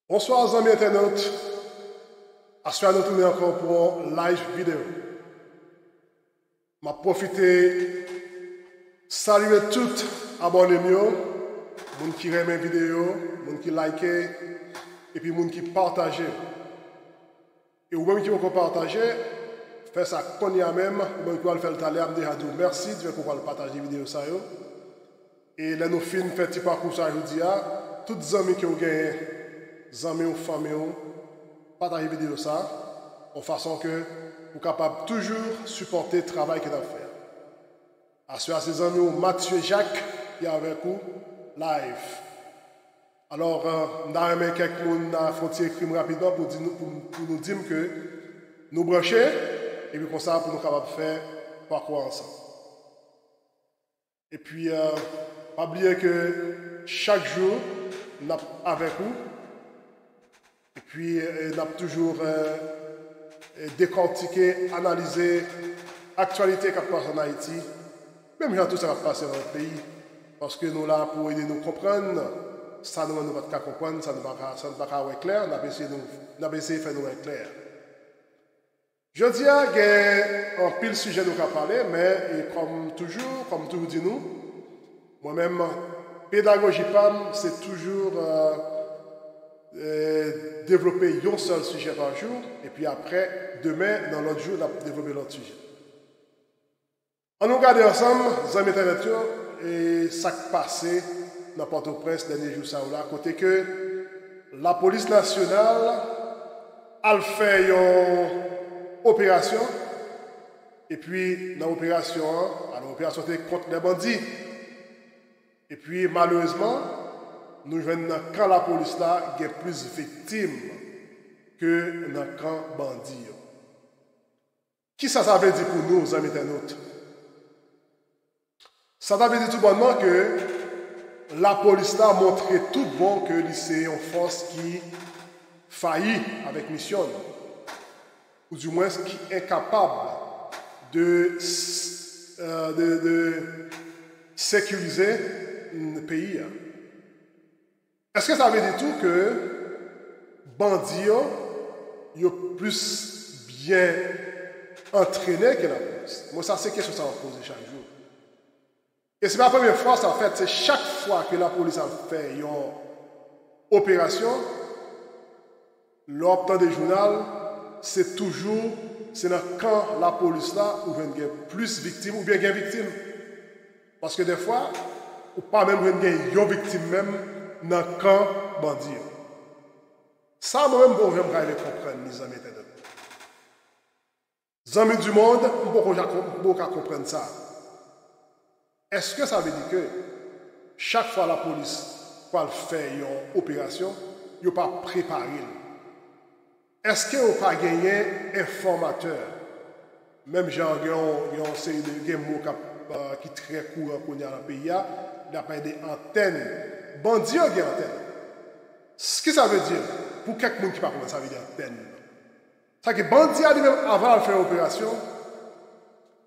Bonsoir amis internautes. Assoir nous tourner encore pour un live vidéo. Je profite saluer toutes abonnés mieux, les qui aiment mes vidéos, les qui like et puis les qui partagent. Et vous même qui vous partagez, faites ça qu'on y a même, vous pouvez le faire tout à l'heure, merci de pouvoir partager la vidéo ça. Et là nous finissons faire petit parcours ça aujourd'hui, toutes les amis qui ont gagné, les amis ou familles, partagez la vidéo ça, en façon que vous capable toujours supporter le travail que nous faisons. Assurez à ces amis Mathieu Jacques qui est avec vous live. Alors, nous avons quelques personnes qui écrire rapidement pour nous dire que nous brancher et puis comme ça pour nous capables de faire parcours ensemble. Et puis, pas oublier que chaque jour, nous sommes avec vous. Et puis, nous avons toujours décortiqué, analysé l'actualité qui passe en Haïti, même quand tout ça va passer dans le pays, parce que nous sommes là pour aider nous comprendre. Ça nous ne va pas comprendre, ça ne va pas être clair, nous avons essayé de faire nous clair. Je dis qu'il y a un pile sujet nous à parler, mais comme toujours dit nous, moi-même, pédagogie PAM, c'est toujours développer un seul sujet par jour, et puis après, demain, dans l'autre jour, on va développer l'autre sujet. On nous regarde ensemble, les amis internet, et ça qui passé dans Port-au-Prince dernier jour ça là, côté que la police nationale a fait une opération, et puis dans l'opération, c'était contre les bandits. Et puis malheureusement, nous voyons quand la police là, il y a plus de victimes que dans le camp bandit. Qui ça veut dire pour nous, les amis internautes? Ça veut dire tout bonnement que la police là a montré tout bon que c'est une force qui faillit avec mission, ou du moins qui est incapable de sécuriser le pays. Est-ce que ça veut dire tout que bandits sont plus bien entraînés que la police? Moi, ça c'est quelque chose que ça va poser chaque jour. Et c'est pas la première fois, en fait, c'est chaque fois que la police a fait une opération, l'optant des journaux, c'est toujours, c'est quand la police là, où il y a plus de victimes, ou bien il y a victimes. Parce que des fois, ou pas même il y a une victime même dans le camp bandit. Ça, moi-même, bon, j'aimerais comprendre, mes amis internautes. Les amis du monde, on peut comprendre ça. Est-ce que ça veut dire que chaque fois la police fait une opération, il n'a pas préparé? Est-ce qu'il n'a pas gagné informateur? Même genre, il y a une série de mots qui sont très courants dans le pays, il n'y a pas des antennes. Bandit a des antennes. Ce que ça veut dire, pour quelqu'un qui ne parle pas, ça veut dire antenne. C'est que bandit a lui-même avant de faire l'opération,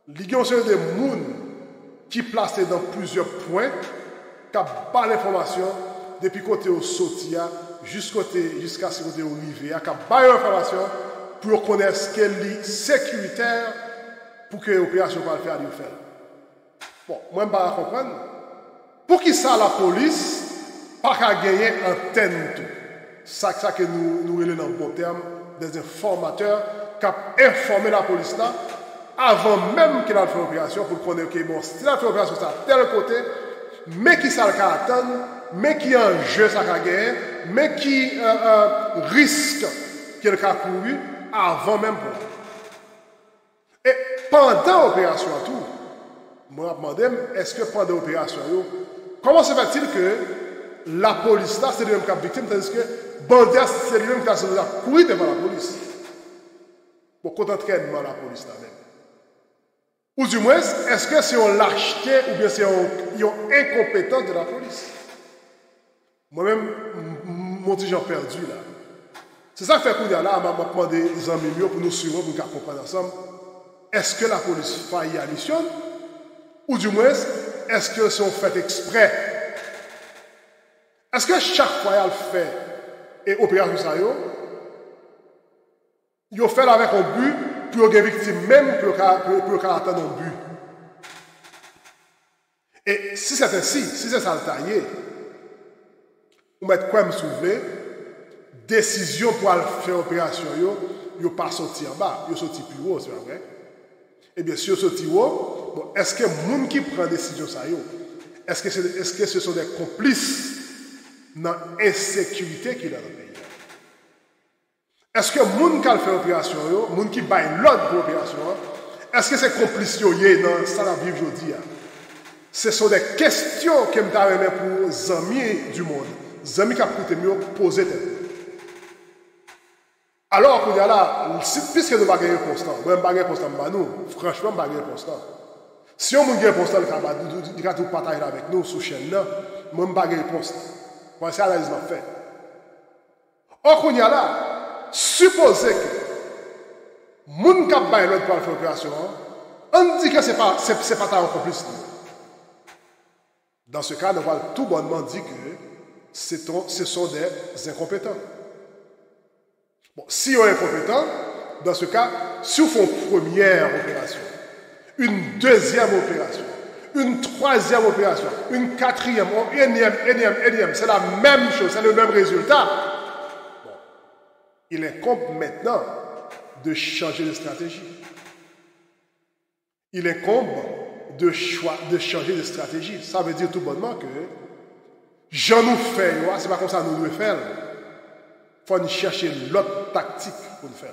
il y a une série de gens qui placé dans plusieurs points, qui a pas l'information depuis côté au Sotia jusqu'à ce côté au Rivière, qui a pas l'information pour connaître ce qu'elle est sécuritaire pour que l'opération va le faire à lui faire. Bon, moi je ne peux pas comprendre. Pour qui ça la police pas qu'à gagner antenne tout. Ça que nous relevons dans le bon terme des informateurs qui ont informé la police là avant même qu'il ait fait l'opération, pour connaître que bon, si il a fait l'opération, ça tel côté, mais qui ça le attendre, mais qui en jeu ça a gagné, mais qui risque qu'il a couru avant même pour. Et pendant l'opération tout, moi je me demande, est-ce que pendant l'opération, comment se fait-il que la police là, c'est lui-même qui a victime, tandis que Bandia, c'est lui-même qui a couru devant la police? Pour qu'on entraînement la police là même. Ou du moins, est-ce que c'est une lâcheté ou bien c'est une incompétence de la police? Moi-même, mon petit Jean perdu là. C'est ça qui fait qu'on est là, on m'a demandé des amis pour nous suivre, pour nous comprendre ensemble. Est-ce que la police faillit à mission? Ou du moins, est-ce que c'est fait exprès? Est-ce que chaque fois elle fait et opération ça yo fait avec un but pour les victimes même pour attendre un but. Et si c'est ainsi, si c'est ça le taillé, on met quoi me soulever, décision pour faire opération yo pas sorti en bas, yo sorti plus haut, c'est vrai. Et bien si yo sorti haut, bon, est-ce que les gens qui prennent décision ça est-ce que ce sont des complices dans l'insécurité qu'il y a dans le pays? Est-ce que les gens qui fait opération, les gens qui baillent l'ordre pour l'opération, est-ce que c'est complice dans ça la vie aujourd'hui? Ce sont des questions que je me pour les amis du monde, les amis qui ont mieux poser. Alors, qu'on y a là, puisque nous ne pas réponse, moi, je ne pas réponse, franchement, je ne pas réponse. Si on a une réponse, il va tout partager avec nous sur la chaîne, moi, je ne pas réponse. Moi, c'est l'analyse que je fais. Or, qu'on y a là, supposez que les gens qui ont fait l'autre pour faire l'opération, on dit que ce n'est pas ta complice. Dans ce cas, on va tout bonnement dire que ce sont des incompétents. Bon, si on est incompétent, dans ce cas, si on fait une première opération, une deuxième opération, une troisième opération, une quatrième, une énième, c'est la même chose, c'est le même résultat. Bon, il incombe maintenant de changer de stratégie. Il incombe de changer de stratégie. Ça veut dire tout bonnement que j'en nous fait, c'est pas comme ça nous devons faire. Il faut chercher l'autre tactique pour le faire.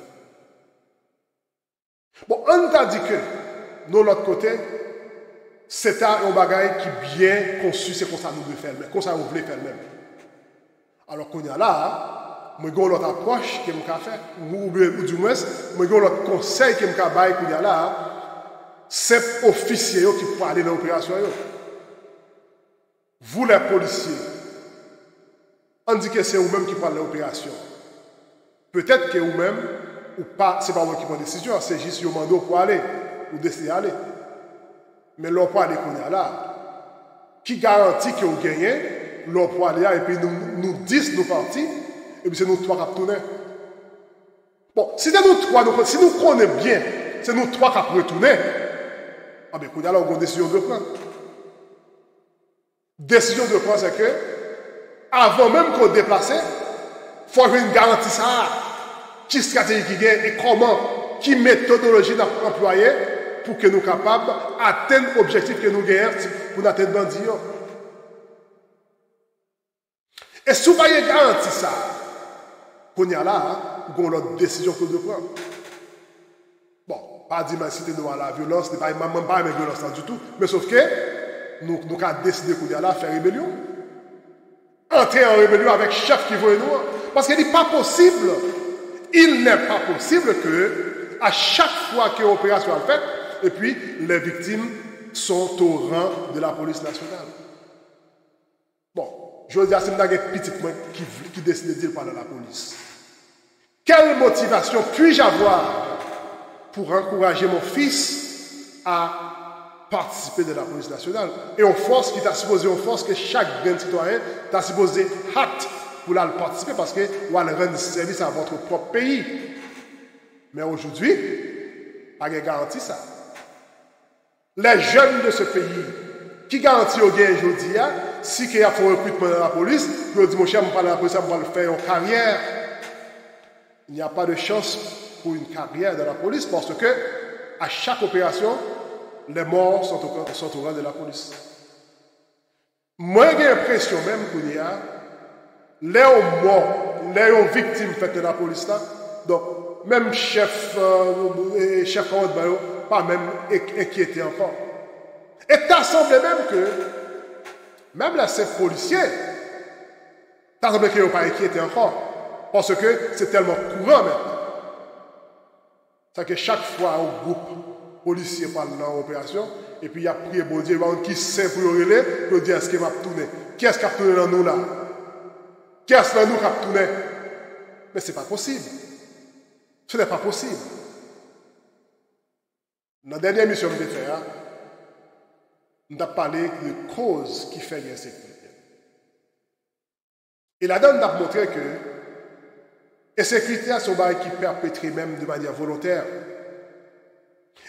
Bon, on t'a dit que, de l'autre côté, c'est un bagage qui est bien conçu, c'est comme ça nous devons faire, mais comme ça nous voulons faire même. Alors qu'on y a là, moi j'ai l'autre approche que je vais faire, ou du moins, moi j'ai l'autre conseil que je vais faire, qu'on y a là, c'est officier qui peut aller dans l'opération. Vous les policiers, on dit que c'est vous-même qui parlez de l'opération. Peut-être que vous-même, ou pas, c'est pas vous qui prenez la décision, c'est juste vous demandez pour aller, ou décider d'aller. Mais l'on peut aller qu'on est là. Qui garantit que vous gagnez, l'on peut aller là, et puis nous 10 nous partis, et puis c'est nous 3 qui retournons. Bon, si c'est nous 3, si nous connaissons bien, c'est nous 3 qui retournons, ah bien, qu'on est là, on a une décision de prendre. Décision de prendre, c'est que, avant même qu'on déplace, il faut avoir une garantie ça. Qui stratégie qui gagne et comment, qui méthodologie d'employer pour que nous soyons capables d'atteindre l'objectif que nous gagnons pour atteindre le bandit. Et si vous avez garanti ça, qu'on y a là, vous avez l'autre décision que nous prendre. Bon, pas dire si nous à la violence, ce n'est pas une violence du tout, mais sauf que nous avons décidé qu'on y a là faire rébellion. Entrer en rébellion avec chef qui veut nous. Parce qu'il n'est pas possible. Il n'est pas possible que, à chaque fois que l'opération est faite, et puis les victimes sont au rang de la police nationale. Bon, je veux dire, c'est une petite point qui décide de dire par la police. Quelle motivation puis-je avoir pour encourager mon fils à participer de la police nationale? Et on force qui t'a supposé, on force que chaque grand citoyen t'a supposé hâte pour la participer parce que vous allez rendre service à votre propre pays. Mais aujourd'hui, pas de garantie ça. Les jeunes de ce pays, qui garantit au gain aujourd'hui, si il y a un recrutement dans la police, je dis mon cher, je vais parler de la police, je vais le faire en carrière. Il n'y a pas de chance pour une carrière dans la police parce que à chaque opération, les morts sont au rang de la police. Moi, j'ai l'impression même qu'il y a les morts, les victimes faites de la police là, donc même chef pas même inquiété encore. Et t'as semblé même que, même là, ces policiers, t'as semblé qu'ils n'ont pas inquiété encore, parce que c'est tellement courant maintenant. C'est que chaque fois un groupe policier parle dans l'opération, et puis il y a prié bon Dieu, qui sait pour le relais, pour dire est-ce qu'il va tourner. Qui est-ce qui a tourné dans nous là? Qui est-ce que nous qui a tourné? Mais ce n'est pas possible. Ce n'est pas possible. Dans la dernière émission que j'ai faite, on a parlé de causes qui font l'insécurité. Et là-dedans, on a montré que Insécurité, c'est un bail qui perpétré même de manière volontaire.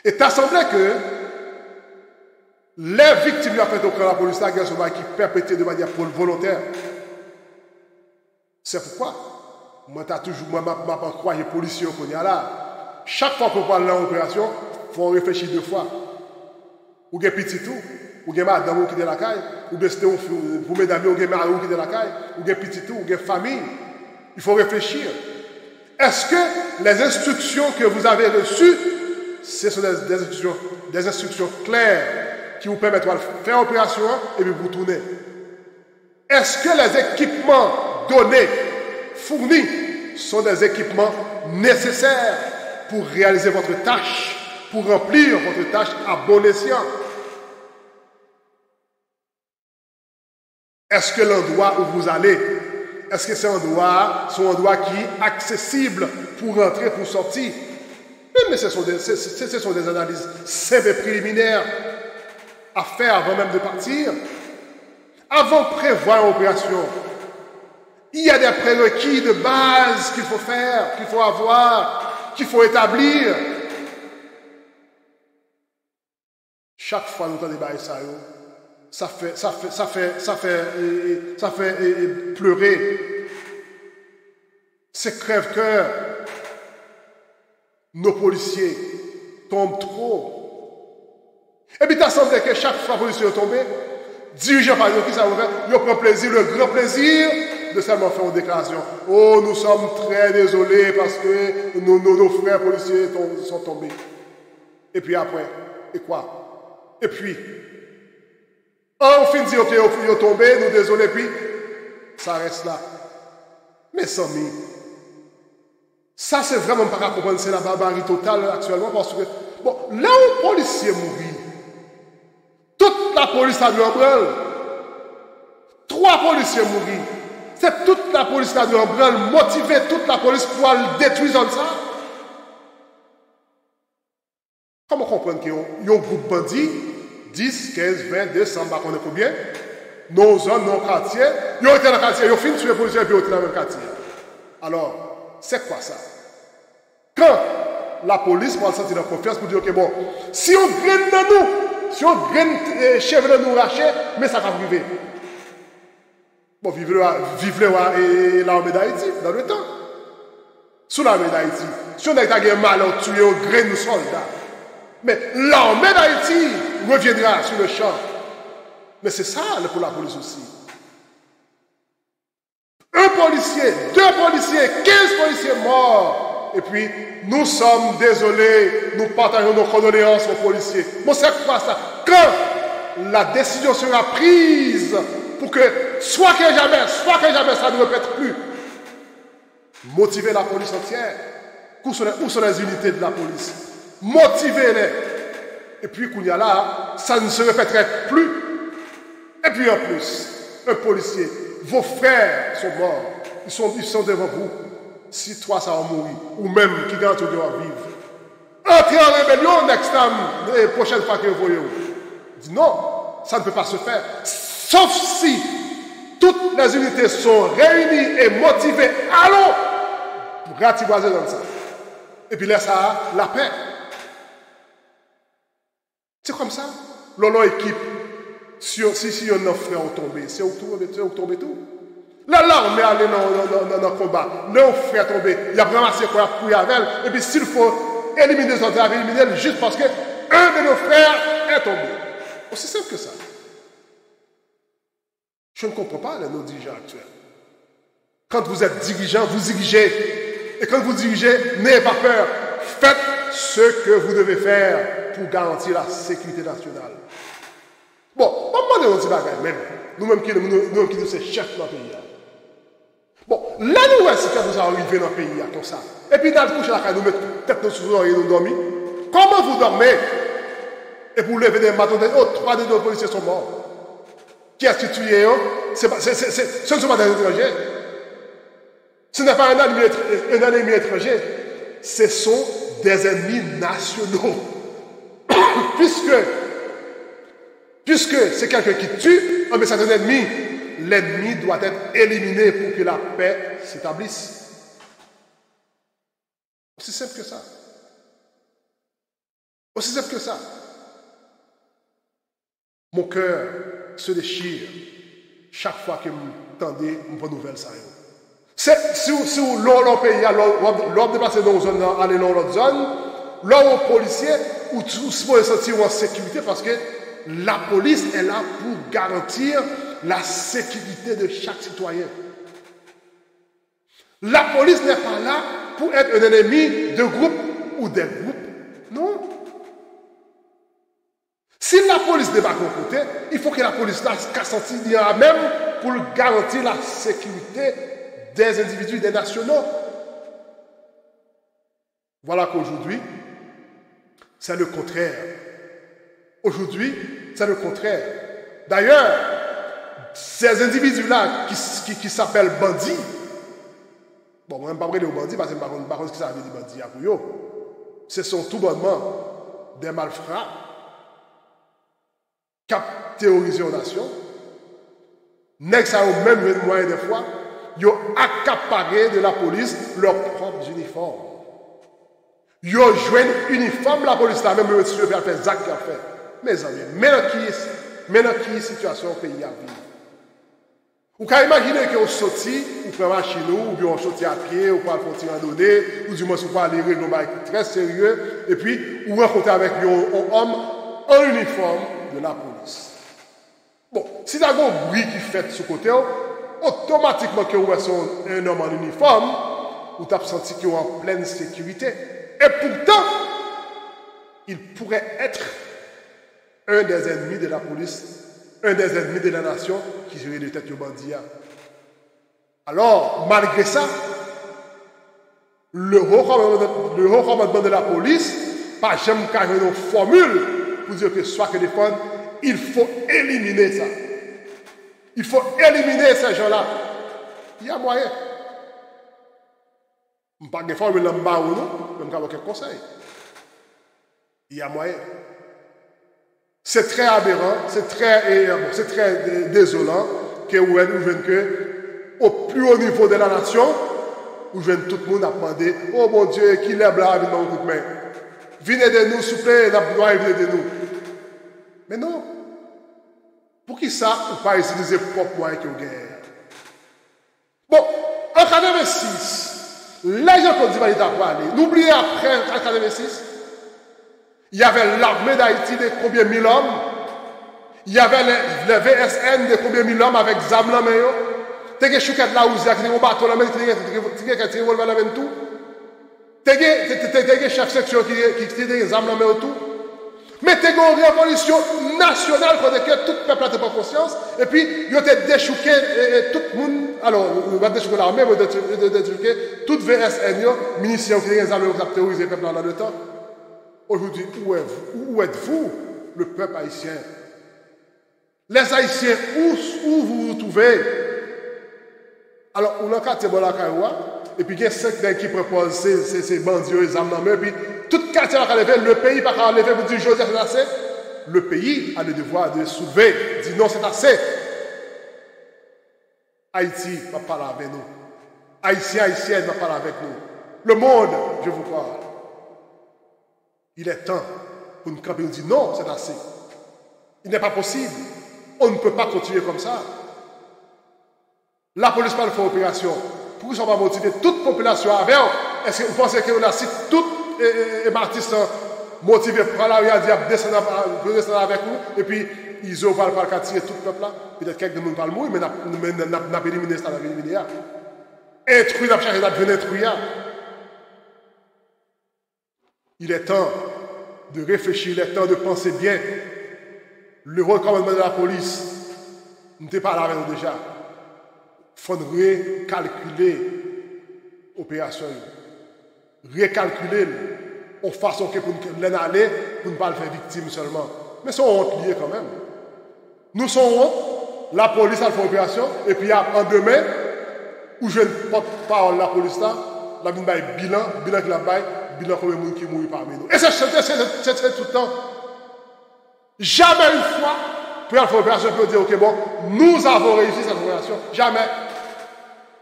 Et t'as semblé que les victimes qui ont fait au camp de la police, c'est un bail qui perpétré de manière volontaire. C'est pourquoi, moi, je crois que les policiers qu'on y a là, chaque fois qu'on parle de l'opération, il faut réfléchir 2 fois. Ou bien petit tout, ou bien madame qui est dans la caille, ou bien vous mesdames, ou bien mari qui est dans la caille, ou bien petit tout, ou bien famille. Il faut réfléchir. Est-ce que les instructions que vous avez reçues, ce sont des instructions claires qui vous permettent de faire opération et puis vous tournez? Est-ce que les équipements donnés, fournis, sont des équipements nécessaires pour réaliser votre tâche, pour remplir votre tâche à bon escient? Est-ce que l'endroit où vous allez, est-ce que c'est un endroit qui est accessible pour rentrer, pour sortir? Mais ce sont des analyses simples et préliminaires à faire avant même de partir. Avant de prévoir une opération, il y a des prérequis de base qu'il faut faire, qu'il faut avoir, qu'il faut établir. Chaque fois que nous entendons ça, ça fait pleurer. C'est crève-cœur. Nos policiers tombent trop. Et puis, il semblé que chaque fois que les policiers tombent, dirigeant par exemple, qui ça va faire? Ils prennent plaisir, le grand plaisir de seulement faire une déclaration. Oh, nous sommes très désolés parce que nos frères policiers sont tombés. Et puis après, et quoi? Et puis, on finit de dire, ok, ils sont tombés, nous désolés, puis ça reste là. Mes amis, ça c'est vraiment pas à comprendre, c'est la barbarie totale actuellement parce que, bon, là où le policier mourit, toute la police a dû en branle. 3 policiers mourir. C'est toute la police qui a dû en branle, motiver toute la police pour le détruire comme ça. Comment comprendre qu'il y a un groupe bandit, 10, 15, 20, 200, on ne combien, nos zones, nos quartiers, ils ont été dans le quartier, ils ont fini sur les policiers et puis ils ont été dans le même quartier. Alors, c'est quoi ça? Quand la police va se sentir dans la confiance pour dire, ok, bon, si on graine dans nous, si on graine chèvre dans nous racher, mais ça va arriver. Bon, vivre l'armée d'Haïti, dans le temps. Sous l'armée d'Haïti, si on a un mal, on tue, on graine nos soldats. Mais l'armée d'Haïti reviendra sur le champ. Mais c'est ça pour la police aussi. 1 policier, 2 policiers, 15 policiers morts. Et puis, nous sommes désolés, nous partageons nos condoléances aux policiers. Bon, c'est quoi ça? Quand la décision sera prise pour que, soit que jamais ça ne répète plus, motivez la police entière. Où sont les unités de la police? Motivez-les. Et puis, qu'il y a là, ça ne se répéterait plus. Et puis, en plus, un policier, vos frères sont morts. Ils sont devant vous. Si toi, ça va mourir. Ou même qui garantit de vivre. Entrez en rébellion next time, la prochaine fois que vous voyez. Dit non, ça ne peut pas se faire. Sauf si toutes les unités sont réunies et motivées. Allons pour ratiboiser comme ça. Et puis là, ça a la paix. C'est comme ça. L'on équipe. Si on a nos frères ont tombé, c'est où tomber tout. Là, on est allé dans le combat. Nos frères tombés, il y a ramassé quoi pour y avec. Et puis s'il faut éliminer les autres, éliminer juste parce que un de nos frères est tombé. Aussi simple que ça. Je ne comprends pas nos dirigeants actuels. Quand vous êtes dirigeant, vous dirigez. Et quand vous dirigez, n'ayez pas peur. Faites ce que vous devez faire pour garantir la sécurité nationale. Bon, on va demander un même. Nous-mêmes qui sommes ces chefs dans le pays. Bon, là, nous voyons que vous arrivez dans le pays comme ça. Et puis, dans le coucher, nous mettons tête sous l'oreille et nous dormons. Comment vous dormez? Et vous levez des matins, 3 de nos policiers sont morts. Qui a tué? Ce ne sont pas des étrangers. Ce n'est pas un ennemi étranger. Ce sont des ennemis nationaux. Puisque c'est quelqu'un qui tue, mais c'est un ennemi. L'ennemi doit être éliminé pour que la paix s'établisse. Aussi simple que ça. Aussi simple que ça. Mon cœur se déchire chaque fois que m'entendez une bonne nouvelle ça. Si l'on pays, l'on dépasse dans une zone, aller dans l'autre zone, l'on policier, ou tout se peut sentir en sécurité parce que la police est là pour garantir la sécurité de chaque citoyen. La police n'est pas là pour être un ennemi de groupe ou des groupes. Non. Si la police débarque d'un côté, il faut que la police soit sentie même pour garantir la sécurité des individus, des nationaux. Voilà qu'aujourd'hui, c'est le contraire. Aujourd'hui, c'est le contraire. D'ailleurs, ces individus-là qui s'appellent bandits, bon, moi, je ne vais pas parler aux bandits parce que je ne sais pas ce que ça veut dire bandits à Pouyo. Ce sont tout bonnement des malfrats qui ont théorisé aux nations. Nèg ça au même moyen des fois, ils ont accaparé de la police leurs propres uniformes. Ils ont joué un uniforme la police là même le monsieur faire Zach qui a fait. Mes amis, maintenant qui situation au pays à vivre. Vous pouvez imaginer que vous sortez, vous prenez une machine ou bien vous sortez à pied, ou pas faire une randonnée, ou du moins vous pouvez aller régler un très sérieux, et puis vous rencontrez avec un homme en uniforme de la police. Bon, si vous avez un bruit qui fait sur le côté, automatiquement que vous êtes un homme en uniforme, vous avez senti qu'il est en pleine sécurité. Et pourtant, il pourrait être un des ennemis de la police, un des ennemis de la nation qui serait de tête au bandit. Alors, malgré ça, le haut commandement de la police, pas jamais carrément une formule pour dire que soit que défendre, il faut éliminer ça. Il faut éliminer ces gens-là. Il y a moyen. Je ne sais pas de formule en bas ou non, mais je vais quelques conseils. Il y a moyen. C'est très aberrant, c'est très désolant que vous voyez que au plus haut niveau de la nation, vous voyez tout le monde a demandé, oh mon Dieu, qui lève là avec mon coup de main. Venez de nous, s'il vous plaît, venez de nous. Mais non. Pour qui ça, ou pas utiliser propre moyen que vous gagnez? Bon, en 86, les gens qui ont dit qu'ils allaient aller. N'oubliez après, en 86, il y avait l'armée d'Haïti de combien de mille hommes. Il y avait le VSN de combien de mille hommes avec Zam la main. Tu as des chouquettes là où il y a un bateau la main, tu as des revolver la main tout. Tu as des chefs section qui ont des Zam la main tout. Mais tu as une révolution nationale pour que tout le peuple n'a pas conscience. Et puis, ils ont déchouqué tout le monde. Alors, on va déchouquer l'armée, on va déchouquer tout VSN, munitions qui ont des armes qui ont terrorisé le peuple dans le temps. Aujourd'hui, où êtes-vous, le peuple haïtien? Les Haïtiens, où vous vous trouvez? Alors, on a quatre bon la Karoua, et puis il y a 5 qui proposent ces bandits, les armes dans la main, et puis tout le quartier a levé, le pays n'a pas levé pour dire Joseph, c'est assez. Le pays a le devoir de soulever, dire non, c'est assez. Haïti va parler avec nous. Haïtienne va parler avec nous. Le monde, je vous parle. Il est temps pour nous camper et nous dire non, c'est assez. Il n'est pas possible. On ne peut pas continuer comme ça. La police parle de faire opération. Pourquoi ils ne sont pas motivés? Toute population avec eux. Est-ce que vous pensez qu'on a si toutes les martistes motivés par la rue à descendre avec nous et puis ils ont pas le tirer tout le peuple là? Peut-être quelques personnes parlent mourir, mais nous avons éliminé ça, nous avons éliminé ça. Intrus, nous avons cherché à devenir intrus. Il est temps de réfléchir, il est temps de penser bien. Le recommandement de la police, nous n'était pas là avec nous déjà. Il faudrait calculer l'opération. Recalculer en façon que pour nous aller, pour ne pas le faire victime seulement. Mais c'est honte lié quand même. Nous sommes honte, la police a fait l'opération, et puis en demain, où je ne porte pas la police là, la bilan qui la baille, bilan combien de monde qui mourit parmi nous. Et c'est tout le temps. Jamais une fois, pour faire l'opération, pour dire, ok, bon, nous avons réussi cette opération. Jamais.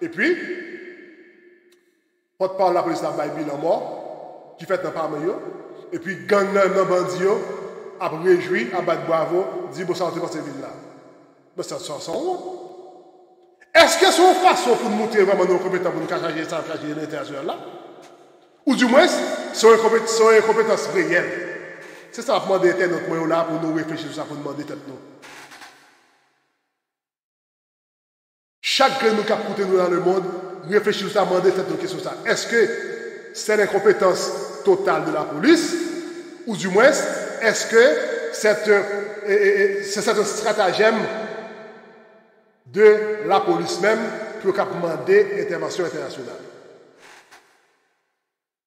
Et puis, porte-parole de la police, la baille bilan mort. qui fait dans parmi eux, et puis gang dans bandit a réjoui, a battu bravo, dit bon ça rentre dans cette ville là. Mais ça est-ce que c'est une façon pour nous montrer vraiment nos compétences pour nous changer ça, changer l'international là? Ou du moins, c'est une compétence réelle. C'est ça pour demander à notre moyen là pour nous réfléchir sur ça, pour demander tête nous. Chaque grain nous qui a coûté nous dans le monde, réfléchir sur ça, demander tête nous question ça. Est-ce que c'est l'incompétence totale de la police? Ou du moins, est-ce que c'est un stratagème de la police même pour demander intervention internationale?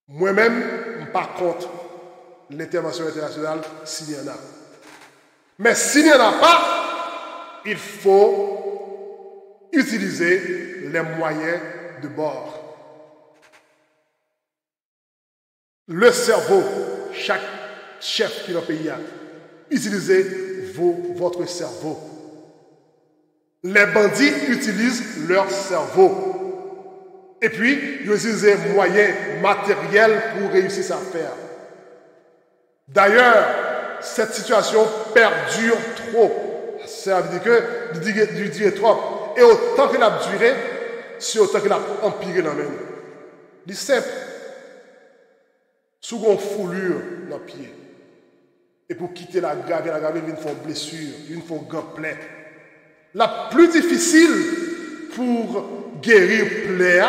Moi-même, je ne suis pas contre l'intervention internationale s'il y en a. Mais s'il n'y en a pas, il faut utiliser les moyens de bord. Le cerveau, chaque chef qui est dans le pays a, utilisez votre cerveau. Les bandits utilisent leur cerveau. Et puis, ils utilisent des moyens matériels pour réussir sa affaire. D'ailleurs, cette situation perdure trop. Ça veut dire que du dire trop. Et autant qu'elle a duré, c'est autant qu'elle a empiré dans le même. C'est simple. Sous une foulure dans le pied. Et pour quitter la grave, ils viennent faire une blessure, ils font un gant plein. La plus difficile pour guérir plaie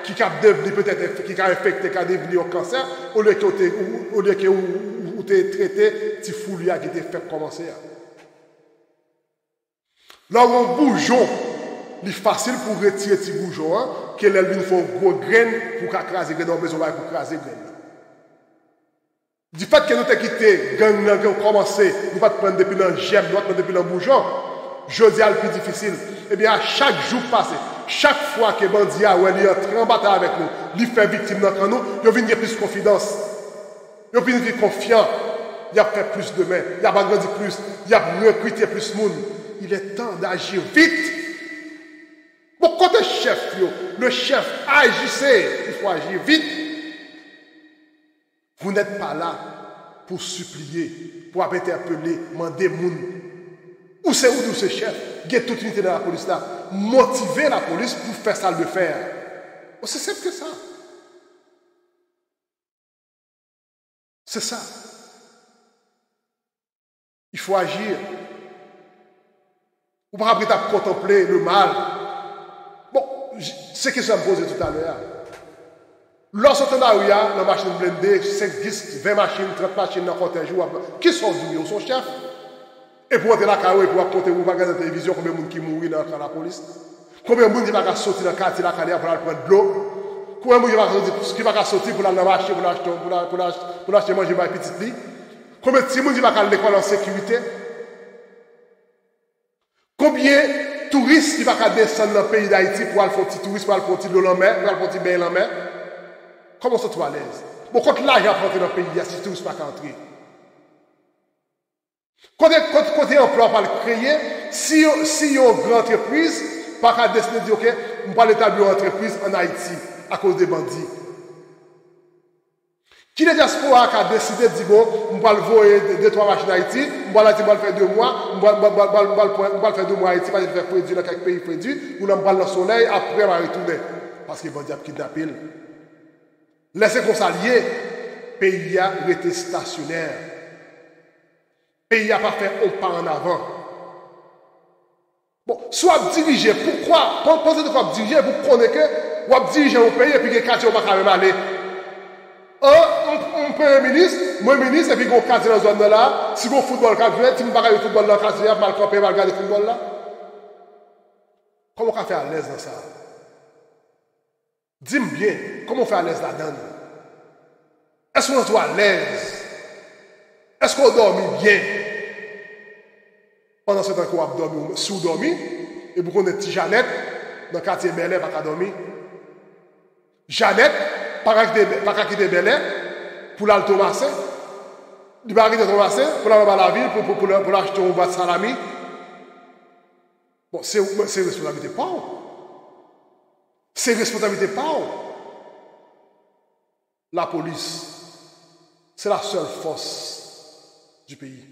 qui a devenir peut-être qui a infecté, qui a devenu un cancer, au lieu que vous traité petit foulia qui était fait commencer. Là où un bougeon, il est facile pour retirer petit bougeon, que l'elle faut gros graines pour craser graines, besoin pour craser graines. Du fait que nous avons quitté gang, nous avons commencé, nous ne pas prendre depuis le gemme, nous prendre depuis le bougeon. Je dis à le plus difficile. Eh bien, à chaque jour passé, chaque fois que bandit a entré en bataille avec nous, il fait victime d'entre nous, il vient plus de confiance. Il vient confiant. Il a fait plus de main. Il a agrandi plus. Il a recruté plus de monde. Il est temps d'agir vite. Bon, quand le chef agissez, il faut agir vite. Vous n'êtes pas là pour supplier, pour interpeller, demander moun. Où c'est ce chef? Il y a toute l'unité de la police là. Motiver la police pour faire ça, le faire. C'est simple que ça. C'est ça. Il faut agir. Vous ne pouvez pas contempler le mal. Bon, c'est ce que je me posais tout à l'heure. Lorsqu'on a eu la machine blindée, 5, 10, 20 machines, 30 machines dans le cortège, qui sont venus? Son chef? Et pour entrer la carrière, pour apporter vous regarder la télévision, combien de gens qui mourent dans la police? Combien de gens qui vont sortir dans le quartier la carrière pour aller prendre de l'eau? Combien de gens qui vont sortir pour aller marcher, pour acheter manger par petite lit? Combien de gens qui vont aller à l'école en sécurité? Combien de touristes qui vont descendre dans le pays d'Haïti pour aller faire un petit tourisme, pour aller faire un petit l'eau en mer, pour aller faire un petit bain en mer? Comment ça trouve à l'aise? Bon, quand l'argent rentre dans le pays, il y a si les touristes ne pas entrer. Quand il y a un emploi pour le créer, si il y a une grande entreprise, pas qu'à décider de dire, OK, on ne va pas établir une entreprise en Haïti à cause des bandits. Qui est diaspora qui a décidé de dire, bon, on va le voyer 2-3 machines en Haïti, on va le faire 2 mois, on va le faire 2 mois en Haïti, parce qu'il fait produire dans quelques pays produits, on va le soleil, après on va retourner. Parce que les bandits ont kidnappé. Laissez qu'on s'allie, le pays a été stationnaire. Le pays n'a pas fait un pas en avant. Bon, soit diriger, pourquoi? Pensez de quoi diriger, vous prenez que vous dirigez au pays et puis les quartiers ne vont pas même aller. Un premier ministre, moi ministre, et puis vous quartier dans la zone là, si vous football qui vient, si vous ne pas football dans le quartier, mal campé, mal regarder le football là. Comment on fait à l'aise dans ça? Dis-moi bien, comment on fait à l'aise là-dedans? Est-ce qu'on est à l'aise? Est-ce qu'on dormit bien? Pendant ce temps qu'on a dormi, sous-dormi, et vous connaissez petit Jeannette, dans le quartier Bel Air, pas dormi. Jeannette, pas quitter Bel Air, pour l'aller Thomasin. Il va quitter Thomasin, pour aller à la ville, pour acheter un bas de salami. Bon, c'est responsabilité pas. C'est responsabilité pas. La police, c'est la seule force du pays.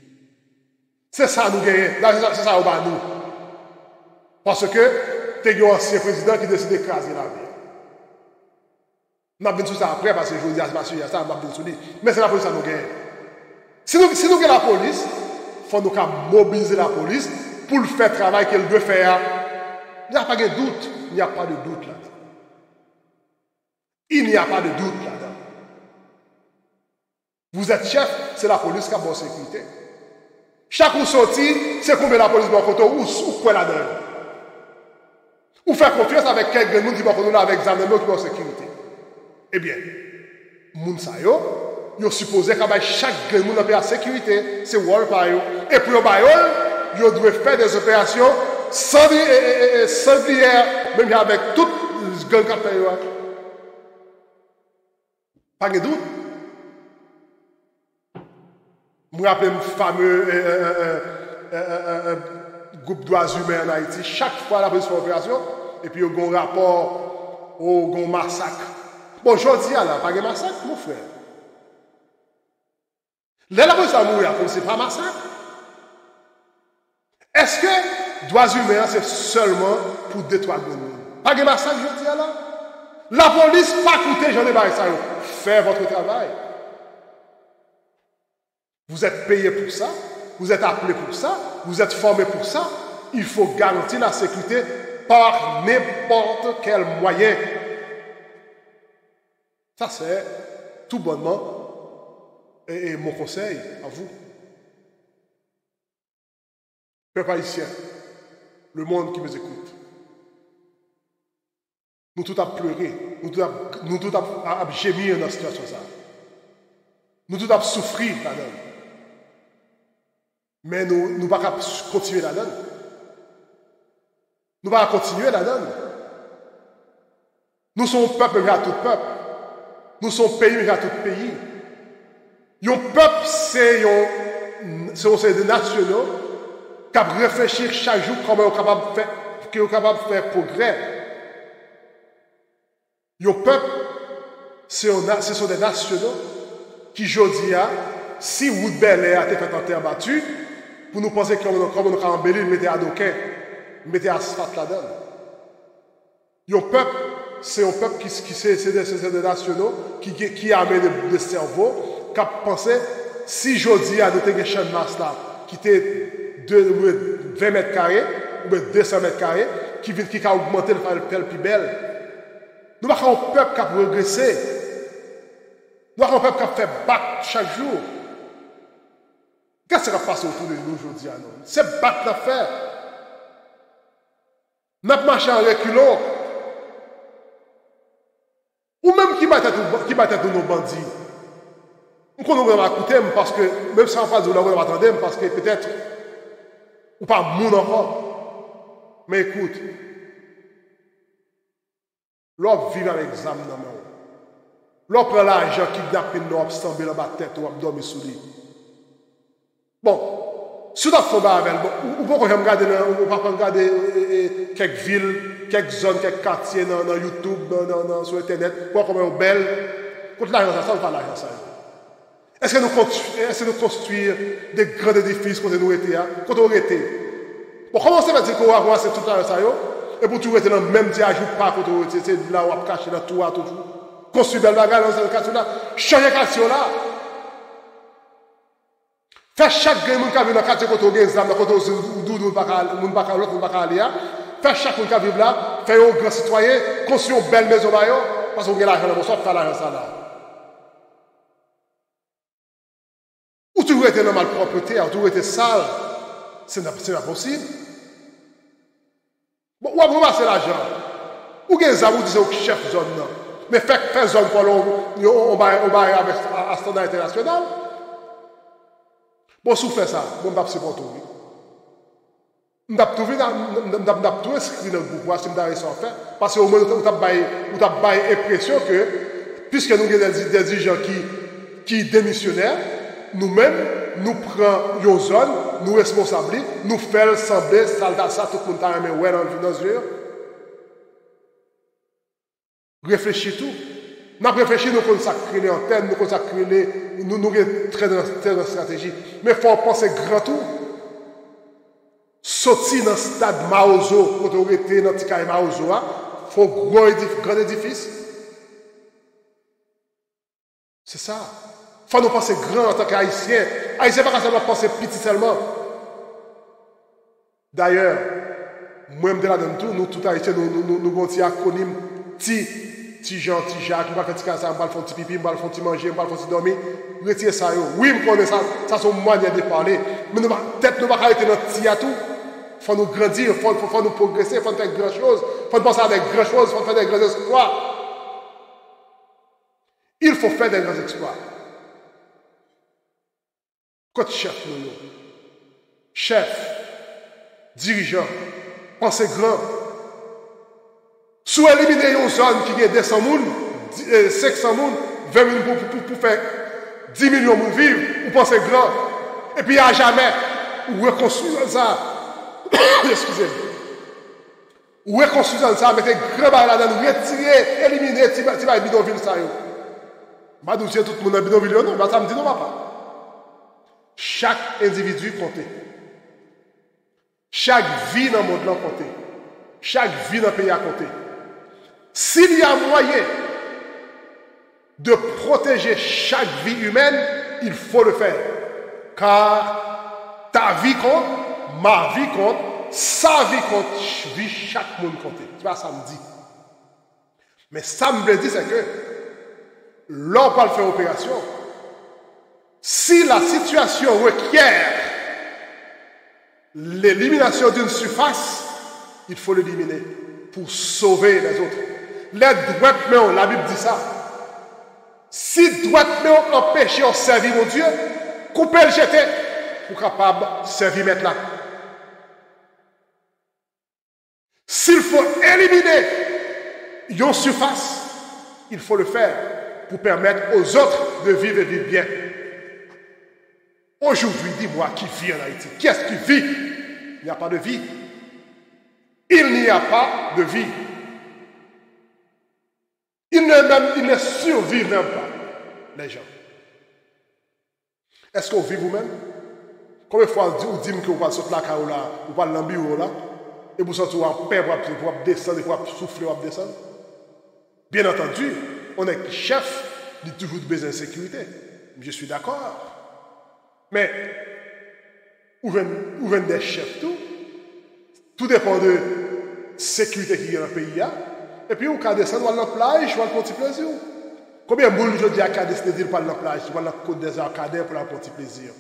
C'est ça nous gagnons. C'est ça au bas nous. Parce que tu as un ancien président qui décide d'écraser la vie. Je vais venir sur ça après parce que je vous dis à ça, je vais venir sur lui. Mais c'est la police qui nous gagne. Si nous gagnons la police, il faut nous mobiliser la police pour le faire travail qu'elle doit faire. Il n'y a pas de doute. Il n'y a pas de doute là-dedans. Il n'y a pas de doute là-dedans. Vous êtes chef, c'est la police qui a bonne sécurité. Chaque ou sorti, c'est combien la police va côté ou quoi là-dedans. Ou faire confiance avec quelqu'un qui va côté avec examen qui va en sécurité. Eh bien, moun sa yo supposé que chaque monde a la sécurité, c'est wall par yo. Et pour yo doit faire des opérations sanglières, même avec tout le gang qui fait yo. Pas de doute. Je me rappelle un fameux groupe de droits humains en Haïti. Chaque fois la police fait opération, et puis il y a un rapport au massacre. Bon, je dis là, pas de massacre, mon frère. Là, la police a mouru, c'est pas massacre. Est-ce que droits humains, c'est seulement pour détruire le monde? Pas de massacre, je dis là. La police, pas coûter, j'en ai pas ça. Faites votre travail. Vous êtes payé pour ça, vous êtes appelé pour ça, vous êtes formé pour ça. Il faut garantir la sécurité par n'importe quel moyen. Ça, c'est tout bonnement et mon conseil à vous. Peuple haïtien, le monde qui me écoute. Nous tous avons pleuré, nous tous avons gémi dans cette situation. Nous tous avons souffert là-dedans. Mais nous ne pouvons pas continuer là-dedans. Nous ne pouvons pas continuer là-dedans. Nous sommes peuple, mais à tout peuple. Nous sommes pays, mais à tout pays. Un peuple, c'est des nationaux qui réfléchissent chaque jour comment ils sont capables de faire progrès. Un peuple, ce sont des nationaux qui, aujourd'hui, si Wood Bel a été fait en terre battue, pour nous penser comme nous avons embelli, nous mettons à doquin, nous mettons asphalte là-dedans. Un peuple, c'est un peuple c'est des nationaux qui a amené des cerveaux, qui a pensé, si aujourd'hui, à notre champ de masse là, qui était 20 mètres carrés, ou 200 mètres carrés, qui a augmenté le plus belle. Nous avons un peuple qui a progressé. Nous avons un peuple qui a fait battre chaque jour. Qu'est-ce qui va passer autour de nous aujourd'hui? C'est battre l'affaire. Nous avons marché en reculant. Ou même qui battait tous nos bandits. Nous va écouter parce que, même sans phase de la on va attendre, parce que peut-être, ou pas moun encore. Mais écoute, l'homme vit avec l'examen dans la main. L'homme prend l'argent, kidnapping, l'homme stamble dans la tête, l'homme dormir sous lui. Bon, si vous avez fait avec vous pouvez regarder quelques villes, quelques zones, quelques quartiers dans YouTube, sur Internet, pour comment on belle. Contre l'argent, ça, on ne parle pas l'argent. Est-ce que nous construire des grands édifices quand nous étions, quand on était? Bon, comment ça veut dire qu'on va commencer tout l'argent, ça, et pour tout rester dans le même diage ou pas, quand on était, c'est là où on a caché dans tout, construire belle bagarre dans cette question-là, changer la question là. Faire chaque gain qui vient dans le quartier quand on a des âmes, quand on a l'autre, on va aller. Faire chaque monde qui vient là, faire un grand citoyen, construire une belle maison là, parce qu'on a l'argent dans le sort, faire l'argent ça là. Ou toujours été dans la malpropreté, ou toujours été sale, c'est pas possible. Bon, ou après, c'est l'argent. Ou bien les amis disent au chef zone, non. Mais faire zone pour on va avec un standard international. Bon, si vous faites ça, bon, je ne vais pas supporter. Je vais tout inscrire dans le groupe, si je vais réussir à faire. Parce qu'au moins, vous avez l'impression que, puisque nous avons des dirigeants qui démissionnaires, nous-mêmes, nous prenons une zone, nous responsabilisons, nous faisons sembler, ça, tout le monde a aimé, dans nos yeux. Réfléchis tout. Nous avons réfléchi, nous consacrer les antennes, nous consacrer les. Nous avons très de stratégie. Mais il faut penser grand tout. Sortir dans le stade Maozo, quand on était dans le petit Maozo, il faut un grand édifice. C'est ça. Il faut nous penser grand en tant qu'Haïtiens. Haïtiens, pas seulement penser petit seulement. D'ailleurs, moi-même de là dans tout, nous tout Haïtiens, nous avons un petit acronyme, petit Jean, petit Jacques, nous allons faire petit ça, nous allons faire un petit pipi, nous allons faire un petit manger, nous allons faire un petit dormir. Retirez ça. Oui, je connais ça, ça c'est une manière de parler. Mais peut-être nous ne pouvons pas arrêter notre petit à tout. Il faut nous grandir, il faut nous progresser, il faut faire grand chose, il faut penser à des grandes choses, il faut faire des grands exploits. Il faut faire des grands exploits. Coach chef, chef, dirigeant, pensez grand. Sous éliminer une zone qui a 200 personnes, 500 personnes, 20 000 pour faire 10 millions de vivre, vous pensez grand. Et puis à jamais, vous reconstruisez ça. Excusez-moi. Vous reconstruisez ça, mettez grand barre là-dedans, retirez, éliminez, tu vas bidonville ça. Je ne sais pas tout le monde dans bidonville, non, ça me dit non, papa. Chaque individu compte. Chaque vie dans le monde compte. Chaque vie dans le pays a compté. S'il y a moyen de protéger chaque vie humaine, il faut le faire. Car ta vie compte, ma vie compte, sa vie compte, vie chaque monde compte. Tu vois, ça me dit. Mais ça me dit, c'est que l'on peut faire opération. Si la situation requiert l'élimination d'une surface, il faut l'éliminer pour sauver les autres. Les droites mains, la Bible dit ça. Si droite main empêche de servir mon Dieu, coupez le jeter pour capable de servir maintenant. S'il faut éliminer une surface, il faut le faire pour permettre aux autres de vivre et vivre bien. Aujourd'hui, dis-moi qui vit en Haïti. Qui est-ce qui vit? Il n'y a pas de vie. Il n'y a pas de vie. Ils ne survivent même pas, les gens. Est-ce qu'on vit vous-même? Combien de fois vous dites que vous allez sortir la caille là, vous allez dans le bureau là, et vous sortez en paix, vous allez descendre, vous allez souffler, vous allez descendre? Bien entendu, on est chef, il dit toujours besoin de sécurité. Je suis d'accord. Mais, où viennent des chefs tout dépend de la sécurité qui est dans le pays. Et puis, vous allez descendre, vous allez dans la plage, vous allez faire un petit plaisir. Combien de monde aujourd'hui a décidé de parler dans la plage, vous allez dans la côte des Arcadins pour faire un petit plaisir?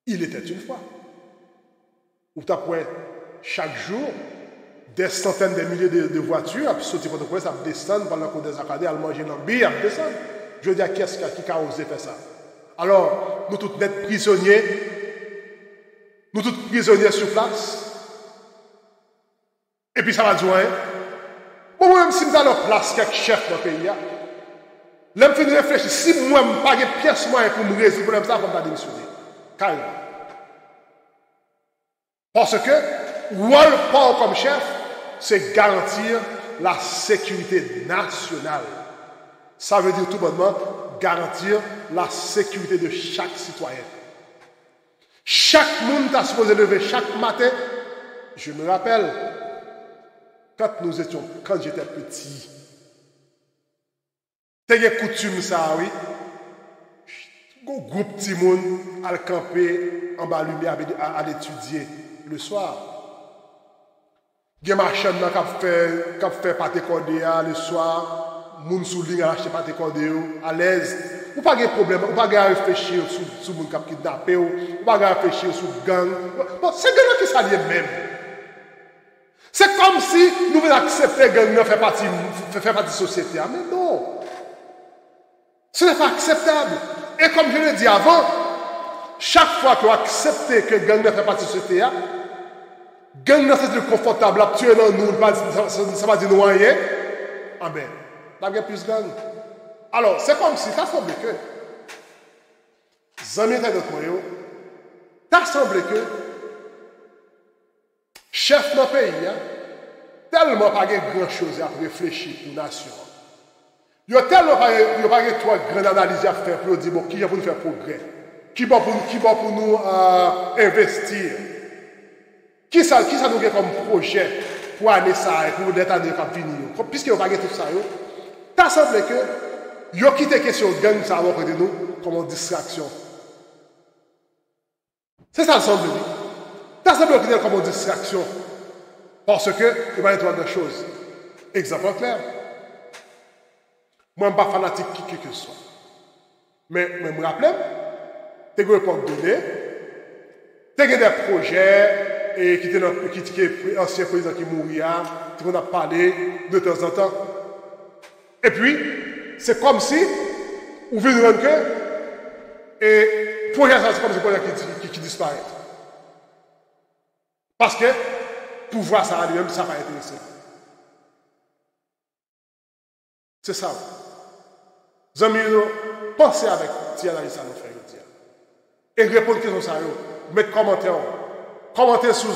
Il était une fois. Vous tapez chaque jour des centaines de milliers de voitures, à sauter pour le ça descend par la côte des Arcadins, à manger dans le billet, à descendre. Je veux dire, qui a osé faire ça? Alors, nous tous être prisonniers, nous tous prisonniers sur place. Et puis ça va dire, bon, même si nous avons place quelques chefs dans le pays, l'homme fait réfléchir, si moi, je n'ai pas de pièce pour me résoudre le problème, ça va me démissionner. Carrément. Parce que, rôle pas comme chef, c'est garantir la sécurité nationale. Ça veut dire tout bonnement garantir la sécurité de chaque citoyen. Chaque monde a supposé lever chaque matin. Je me rappelle, quand j'étais petit, c'était coutume ça, oui. Un groupe de monde à camper en bas lumière à l'étudier le soir. Il y a ma chaîne qui a fait pâté cordé le soir. Moun sous ligne à acheter pâté cordé à l'aise. Ou pas de problème, ou pas de réfléchir sur moun qui kidnappé ou pas de réfléchir sur gang. Bon, c'est gang qui s'allie même. C'est comme si nous voulons accepter gang faire partie de la société. Mais non. Ce n'est pas acceptable. Et comme je l'ai dit avant, chaque fois que vous acceptez que gang fait partie de la société, gang c'est confortable, tuer dans nous, ça va dire nous rien. Ah ben, il y a plus de gang. Alors, c'est comme si ça semblait que, Zami était notre moyen, ça semblait que, chef de notre pays, tellement pas grand chose à réfléchir pour la nation. Il y a tellement pas trois grandes analyses à faire pour dire bon, qui va pour nous faire progrès, qui va pour nous investir, qui ça nous a comme projet pour année ça et pour l'année qui vient venir. Puisque vous n'avez pas tout ça, il semble que vous avez quitté la question de gang ça va côté nous comme une distraction. C'est ça le semble dire. Ça semble que comme une distraction. Parce que il va y avoir des choses. Exemple clair. Moi, je ne suis pas fanatique qui que ce soit. Mais je me rappelle, tu as une époque donnée, tu as des projets et qui étaient ancien président qui mourit, tu as parlé de temps en temps. Et puis, c'est comme si, vous venez rendre que, et projet, c'est comme si projet qui disparaît. Parce que, pour voir ça lui-même, ça va intéresser. C'est ça. Les amis, pensez avec si analyse ça nous fait dire. Et répondre à question ça, mettez commentaire. Commentez sur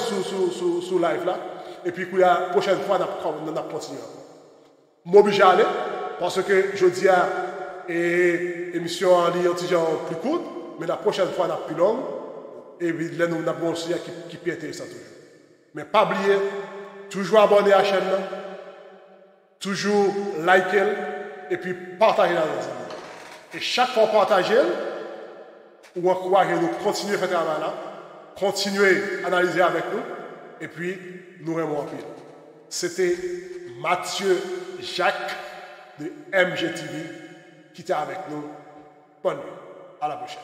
live là. Et puis la prochaine fois, on a continué. M'oblige à aller, parce que je dis à émission en ligne plus courte, mais la prochaine fois, on a plus longue. Et puis là, nous avons un sujet qui peut être intéressant toujours. Mais pas oublier, toujours abonner à la chaîne là. Toujours liker et puis partager la vidéo. Et chaque fois partager, ou encourager nous continuer à faire ce travail là, continuer à analyser avec nous, et puis nous remercions en pile. C'était Mathieu Jacques de MGTV qui était avec nous. Bonne nuit. À la prochaine.